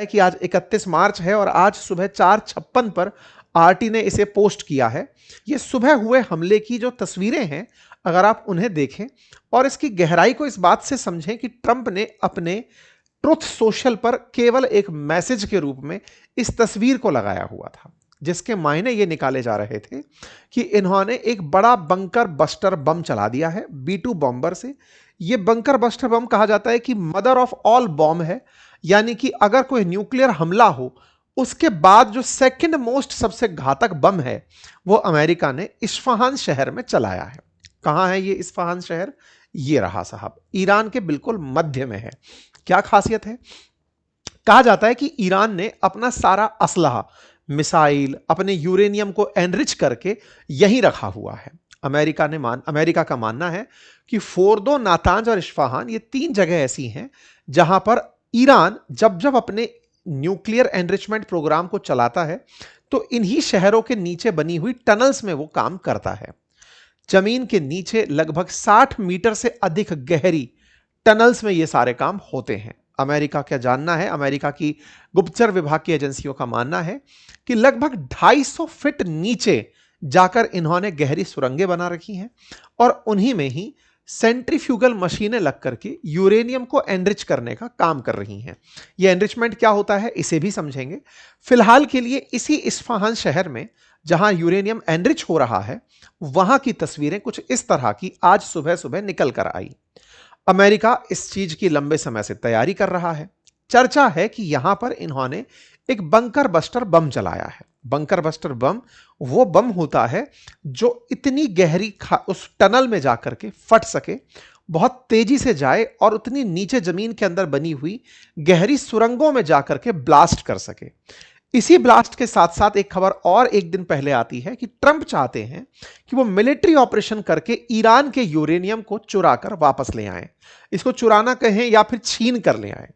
है कि आज 31 मार्च है और आज सुबह 4:56 पर आरटी ने इसे पोस्ट किया है। ये सुबह हुए हमले की जो तस्वीरें हैं, अगर आप उन्हें देखें और इसकी गहराई को इस बात से समझें कि ट्रंप ने अपने ट्रुथ सोशल पर केवल एक मैसेज के रूप में इस तस्वीर को लगाया हुआ था, जिसके मायने ये निकाले जा रहे थे कि इन्होंने एक बड़ा बंकर बस्टर बम चला दिया है B-2 बॉम्बर से। ये बंकर बस्टर बम कहा जाता है कि मदर ऑफ ऑल बॉम्ब है, यानी कि अगर कोई न्यूक्लियर हमला हो उसके बाद जो सेकंड मोस्ट सबसे घातक बम है वो अमेरिका ने इस्फहान शहर में चलाया है। कहां है ये इस्फहान शहर? ये रहा साहब, ईरान के बिल्कुल मध्य में है। क्या खासियत है? कहा जाता है कि ईरान ने अपना सारा असलहा, मिसाइल, अपने यूरेनियम को एनरिच करके यहीं रखा हुआ है। अमेरिका का मानना है कि फोर्दो, नातांज और इस्फहान ये 3 जगह ऐसी हैं जहां पर ईरान जब जब अपने न्यूक्लियर एनरिचमेंट प्रोग्राम को चलाता है तो इन्हीं शहरों के नीचे बनी हुई टनल्स में वो काम करता है। जमीन के नीचे लगभग 60 मीटर से अधिक गहरी टनल्स में ये सारे काम होते हैं। अमेरिका का जानना है, अमेरिका की गुप्तचर विभाग की एजेंसियों का मानना है कि लगभग 250 फीट नीचे जाकर इन्होंने गहरी सुरंगें बना रखी हैं और उन्हीं में ही सेंट्रीफ्यूगल मशीनें लग करके यूरेनियम को एनरिच करने का काम कर रही हैं। यह एनरिचमेंट क्या होता है इसे भी समझेंगे। फिलहाल के लिए इसी इस्फहान शहर में जहां यूरेनियम एनरिच हो रहा है वहां की तस्वीरें कुछ इस तरह की आज सुबह सुबह निकल कर आई। अमेरिका इस चीज की लंबे समय से तैयारी कर रहा है। चर्चा है कि यहां पर इन्होंने एक बंकर बस्टर बम चलाया है। बंकर बस्टर बम वो बम होता है जो इतनी गहरी उस टनल में जाकर के फट सके, बहुत तेजी से जाए और उतनी नीचे जमीन के अंदर बनी हुई गहरी सुरंगों में जाकर के ब्लास्ट कर सके। इसी ब्लास्ट के साथ साथ एक खबर और एक दिन पहले आती है कि ट्रंप चाहते हैं कि वो मिलिट्री ऑपरेशन करके ईरान के यूरेनियम को चुरा कर वापस ले आएं। इसको चुराना कहें या फिर छीन कर ले आएं।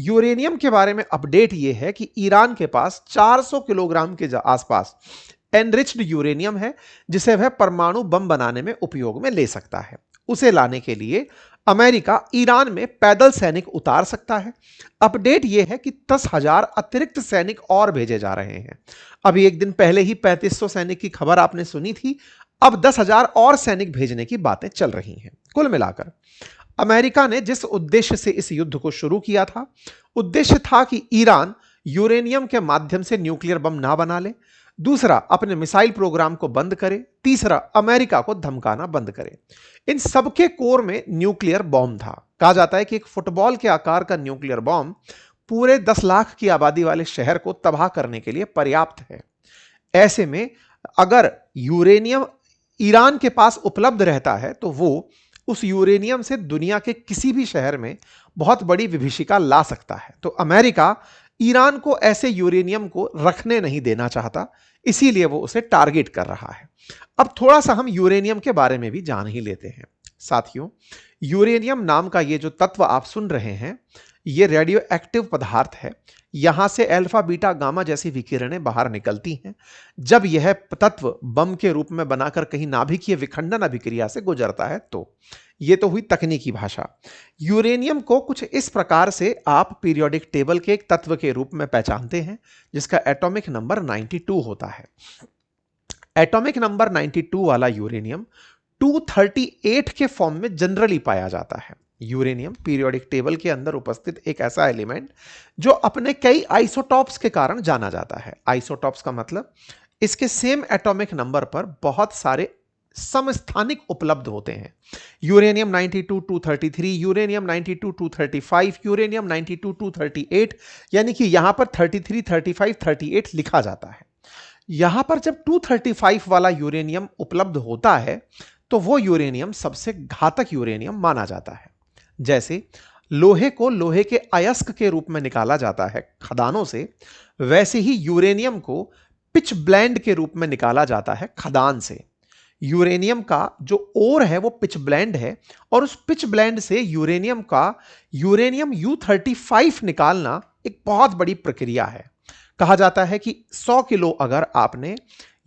यूरेनियम के बारे में अपडेट यह है कि ईरान के पास 400 किलोग्राम के आसपास एनरिच्ड यूरेनियम है जिसे वह परमाणु बम बनाने में उपयोग में ले सकता है। उसे लाने के लिए अमेरिका ईरान में पैदल सैनिक उतार सकता है। अपडेट यह है कि 10,000 अतिरिक्त सैनिक और भेजे जा रहे हैं। अभी एक दिन पहले ही 3500 सैनिक की खबर आपने सुनी थी, अब 10,000 और सैनिक भेजने की बातें चल रही हैं। कुल मिलाकर अमेरिका ने जिस उद्देश्य से इस युद्ध को शुरू किया था, उद्देश्य था कि ईरान यूरेनियम के माध्यम से न्यूक्लियर बम ना बना ले, दूसरा अपने मिसाइल प्रोग्राम को बंद करे, तीसरा अमेरिका को धमकाना बंद करे। इन सबके कोर में न्यूक्लियर बॉम्ब था। कहा जाता है कि एक फुटबॉल के आकार का न्यूक्लियर बॉम्ब पूरे 10 लाख की आबादी वाले शहर को तबाह करने के लिए पर्याप्त है। ऐसे में अगर यूरेनियम ईरान के पास उपलब्ध रहता है तो वो उस यूरेनियम से दुनिया के किसी भी शहर में बहुत बड़ी विभीषिका ला सकता है। तो अमेरिका ईरान को ऐसे यूरेनियम को रखने नहीं देना चाहता, इसीलिए वो उसे टारगेट कर रहा है। अब थोड़ा सा हम यूरेनियम के बारे में भी जान ही लेते हैं। साथियों, यूरेनियम नाम का ये जो तत्व आप सुन रहे हैं, ये रेडियो एक्टिव पदार्थ है। यहां से अल्फा, बीटा, गामा जैसी विकिरणें बाहर निकलती हैं। जब यह तत्व बम के रूप में बनाकर कहीं नाभिकीय विखंडन अभिक्रिया से गुजरता है तो यह तो हुई तकनीकी भाषा। यूरेनियम को कुछ इस प्रकार से आप पीरियोडिक टेबल के एक तत्व के रूप में पहचानते हैं जिसका एटॉमिक नंबर 92 होता है। एटॉमिक नंबर 92 वाला यूरेनियम 238 के फॉर्म में जनरली पाया जाता है। यूरेनियम पीरियोडिक टेबल के अंदर उपस्थित एक ऐसा एलिमेंट जो अपने कई आइसोटॉप्स के कारण जाना जाता है। आइसोटॉप्स का मतलब इसके सेम एटॉमिक नंबर पर बहुत सारे समस्थानिक उपलब्ध होते हैं। यूरेनियम 92 233, यूरेनियम 92 235, यूरेनियम 92 238, यानी कि यहां पर 33 35 38 लिखा जाता है। यहां पर जब 235 वाला यूरेनियम उपलब्ध होता है तो वो यूरेनियम सबसे घातक यूरेनियम माना जाता है। जैसे लोहे को लोहे के अयस्क के रूप में निकाला जाता है खदानों से, वैसे ही यूरेनियम को पिच ब्लेंड के रूप में निकाला जाता है खदान से। यूरेनियम का जो ओर है वो पिच ब्लेंड है और उस पिच ब्लेंड से यूरेनियम U35 निकालना एक बहुत बड़ी प्रक्रिया है। कहा जाता है कि 100 किलो अगर आपने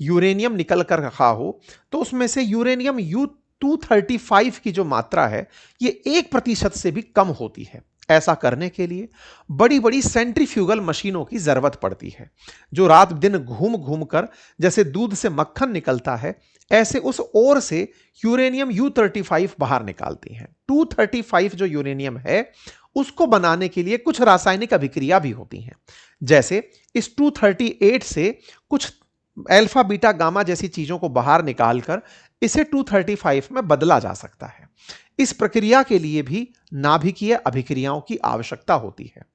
यूरेनियम निकल कर रखा हो तो उसमें से यूरेनियम U235 की जो मात्रा है ये 1% से भी कम होती है। ऐसा करने के लिए बड़ी बड़ी सेंट्रीफ्यूगल मशीनों की जरूरत पड़ती है, जो रात दिन घूम घूम कर जैसे दूध से मक्खन निकलता है, ऐसे उस ओर से यूरेनियम U-35 बाहर निकालती हैं। 235 जो यूरेनियम है, उसको बनाने के लिए कुछ रासायनिक अभिक्रिया भी होती हैं। जैसे इस 238 से कुछ अल्फा बीटा गामा जैसी चीजों को बाहर निकालकर इसे 235 में बदला जा सकता है। इस प्रक्रिया के लिए भी नाभिकीय अभिक्रियाओं की आवश्यकता होती है।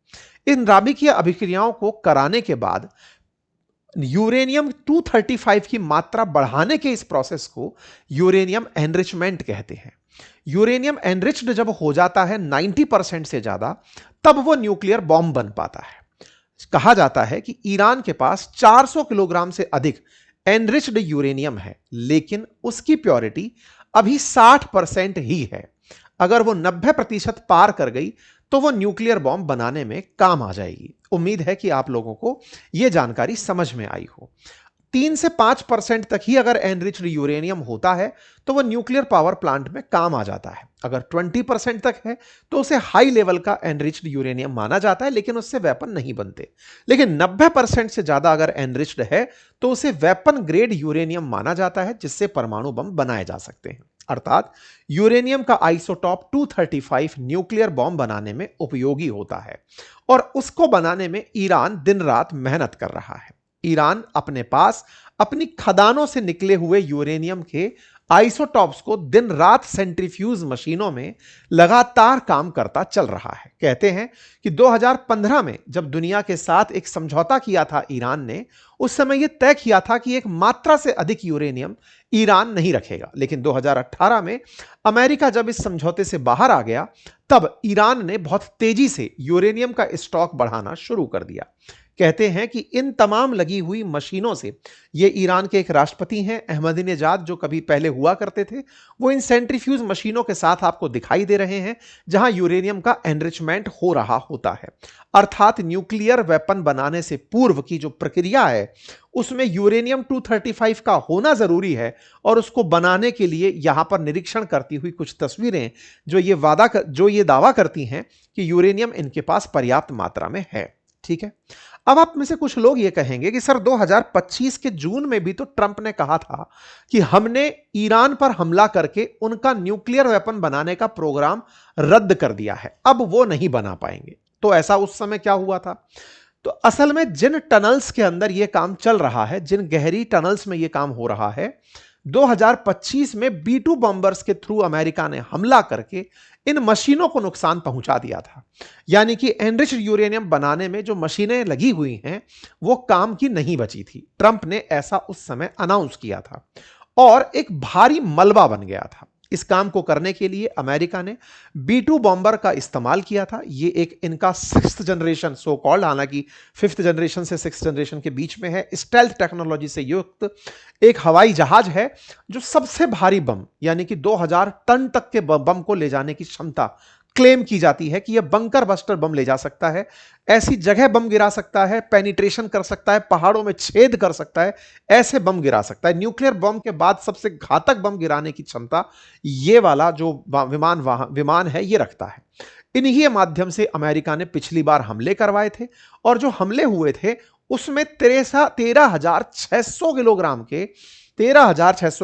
इन नाभिकीय अभिक्रियाओं को कराने के बाद यूरेनियम 235 की मात्रा बढ़ाने के इस प्रोसेस को यूरेनियम एनरिचमेंट कहते हैं। यूरेनियम एनरिच्ड जब हो जाता है 90% से ज्यादा, तब वो न्यूक्लियर बॉम्ब बन पाता है। कहा जाता है कि ईरान के पास 400 किलोग्राम से अधिक एनरिच्ड यूरेनियम है, लेकिन उसकी प्योरिटी अभी 60% ही है। अगर वो 90% पार कर गई तो वो न्यूक्लियर बॉम्ब बनाने में काम आ जाएगी। उम्मीद है कि आप लोगों को यह जानकारी समझ में आई हो। 3 से 5% तक ही अगर एनरिच्ड यूरेनियम होता है तो वह न्यूक्लियर पावर प्लांट में काम आ जाता है। अगर 20% तक है तो उसे हाई लेवल का एनरिच्ड यूरेनियम माना जाता है, लेकिन उससे वेपन नहीं बनते। लेकिन 90% से ज्यादा अगर एनरिच्ड है तो उसे वेपन ग्रेड यूरेनियम माना जाता है, जिससे परमाणु बम बनाए जा सकते हैं। अर्थात यूरेनियम का आइसोटॉप 235 न्यूक्लियर बॉम्ब बनाने में उपयोगी होता है और उसको बनाने में ईरान दिन रात मेहनत कर रहा है। ईरान अपने पास अपनी खदानों से निकले हुए यूरेनियम के आइसोटॉप्स को दिन रात सेंट्रीफ्यूज मशीनों में लगातार काम करता चल रहा है। कहते हैं कि 2015 में जब दुनिया के साथ एक समझौता किया था ईरान ने, उस समय यह तय किया था कि एक मात्रा से अधिक यूरेनियम ईरान नहीं रखेगा। लेकिन 2018 में अमेरिका जब इस समझौते से बाहर आ गया, तब ईरान ने बहुत तेजी से यूरेनियम का स्टॉक बढ़ाना शुरू कर दिया। कहते हैं कि इन तमाम लगी हुई मशीनों से, ये ईरान के एक राष्ट्रपति हैं अहमदीनेजाद, जो कभी पहले हुआ करते थे, वो इन सेंट्रीफ्यूज मशीनों के साथ आपको दिखाई दे रहे हैं, जहां यूरेनियम का एनरिचमेंट हो रहा होता है। अर्थात न्यूक्लियर वेपन बनाने से पूर्व की जो प्रक्रिया है, उसमें यूरेनियम 235 का होना जरूरी है। और उसको बनाने के लिए यहां पर निरीक्षण करती हुई कुछ तस्वीरें जो ये दावा करती हैं कि यूरेनियम इनके पास पर्याप्त मात्रा में है। ठीक है, अब आप में से कुछ लोग ये कहेंगे कि सर 2025 के जून में भी तो ट्रंप ने कहा था कि हमने ईरान पर हमला करके उनका न्यूक्लियर वेपन बनाने का प्रोग्राम रद्द कर दिया है, अब वो नहीं बना पाएंगे। तो ऐसा उस समय क्या हुआ था? तो असल में जिन टनल्स के अंदर यह काम चल रहा है, जिन गहरी टनल्स में यह काम हो रहा है, 2025 में B-2 बॉम्बर्स के थ्रू अमेरिका ने हमला करके इन मशीनों को नुकसान पहुंचा दिया था। यानी कि एनरिच्ड यूरेनियम बनाने में जो मशीनें लगी हुई हैं, वो काम की नहीं बची थी। ट्रंप ने ऐसा उस समय अनाउंस किया था और एक भारी मलबा बन गया था। इस काम को करने के लिए अमेरिका ने B-2 बॉम्बर का इस्तेमाल किया था। ये एक इनका 6th जनरेशन सो कॉल्ड, हालांकि 5th जनरेशन से 6th जनरेशन के बीच में है, स्टेल्थ टेक्नोलॉजी से युक्त एक हवाई जहाज है जो सबसे भारी बम यानी कि 2000 टन तक के बम को ले जाने की क्षमता क्लेम की जाती है कि यह बंकर बस्टर बम ले जा सकता है। ऐसी जगह बम गिरा सकता है, पेनिट्रेशन कर सकता है, पहाड़ों में छेद कर सकता है, ऐसे बम गिरा सकता है। न्यूक्लियर बम के बाद सबसे घातक बम गिराने की क्षमता ये वाला जो विमान है ये रखता है। इन्हीं माध्यम से अमेरिका ने पिछली बार हमले करवाए थे और जो हमले हुए थे उसमें 13,600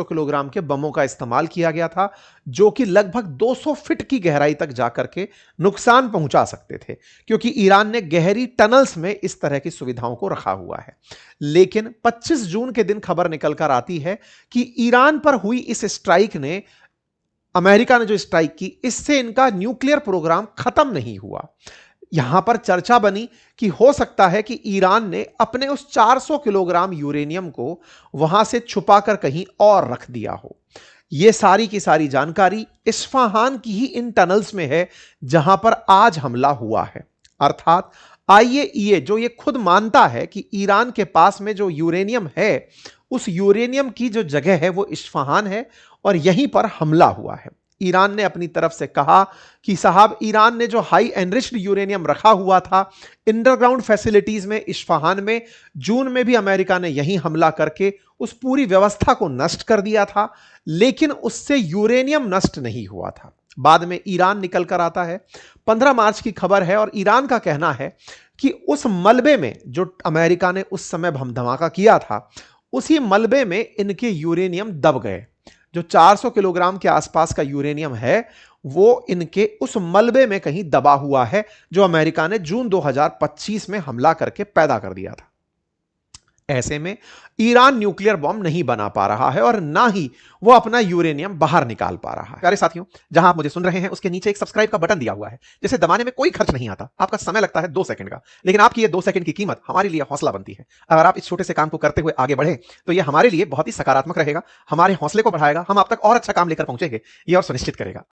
किलोग्राम के बमों का इस्तेमाल किया गया था, जो कि लगभग 200 फीट की गहराई तक जाकर के नुकसान पहुंचा सकते थे, क्योंकि ईरान ने गहरी टनल्स में इस तरह की सुविधाओं को रखा हुआ है। लेकिन 25 जून के दिन खबर निकलकर आती है कि ईरान पर हुई इस स्ट्राइक ने, अमेरिका ने जो स्ट्राइक की, इससे इनका न्यूक्लियर प्रोग्राम खत्म नहीं हुआ। यहां पर चर्चा बनी कि हो सकता है कि ईरान ने अपने उस 400 किलोग्राम यूरेनियम को वहां से छुपाकर कहीं और रख दिया हो। यह सारी की सारी जानकारी इस्फहान की ही इन टनल्स में है जहां पर आज हमला हुआ है। अर्थात आईएईए जो ये खुद मानता है कि ईरान के पास में जो यूरेनियम है, उस यूरेनियम की जो जगह है वो इस्फहान है और यहीं पर हमला हुआ है। ईरान ने अपनी तरफ से कहा कि साहब, ईरान ने जो हाई एनरिच्ड यूरेनियम रखा हुआ था अंडरग्राउंड फैसिलिटीज में इस्फहान में, जून में भी अमेरिका ने यहीं हमला करके उस पूरी व्यवस्था को नष्ट कर दिया था, लेकिन उससे यूरेनियम नष्ट नहीं हुआ था। बाद में ईरान निकल कर आता है। 15 मार्च की खबर है और ईरान का कहना है कि उस मलबे में जो अमेरिका ने उस समय बम धमाका किया था, उसी मलबे में इनके यूरेनियम दब गए। जो 400 किलोग्राम के आसपास का यूरेनियम है, वो इनके उस मलबे में कहीं दबा हुआ है, जो अमेरिका ने जून 2025 में हमला करके पैदा कर दिया था। ऐसे में ईरान न्यूक्लियर बॉम्ब नहीं बना पा रहा है और ना ही वो अपना यूरेनियम बाहर निकाल पा रहा है। प्यारे साथियों, जहां आप मुझे सुन रहे हैं उसके नीचे एक सब्सक्राइब का बटन दिया हुआ है, जिसे दबाने में कोई खर्च नहीं आता। आपका समय लगता है 2 सेकंड का, लेकिन आपकी ये 2 सेकंड की कीमत हमारे लिए हौसला बनती है। अगर आप इस छोटे से काम को करते हुए आगे बढ़े तो ये हमारे लिए बहुत ही सकारात्मक रहेगा, हमारे हौसले को बढ़ाएगा, हम आप तक और अच्छा काम लेकर पहुंचेंगे, ये और सुनिश्चित करेगा।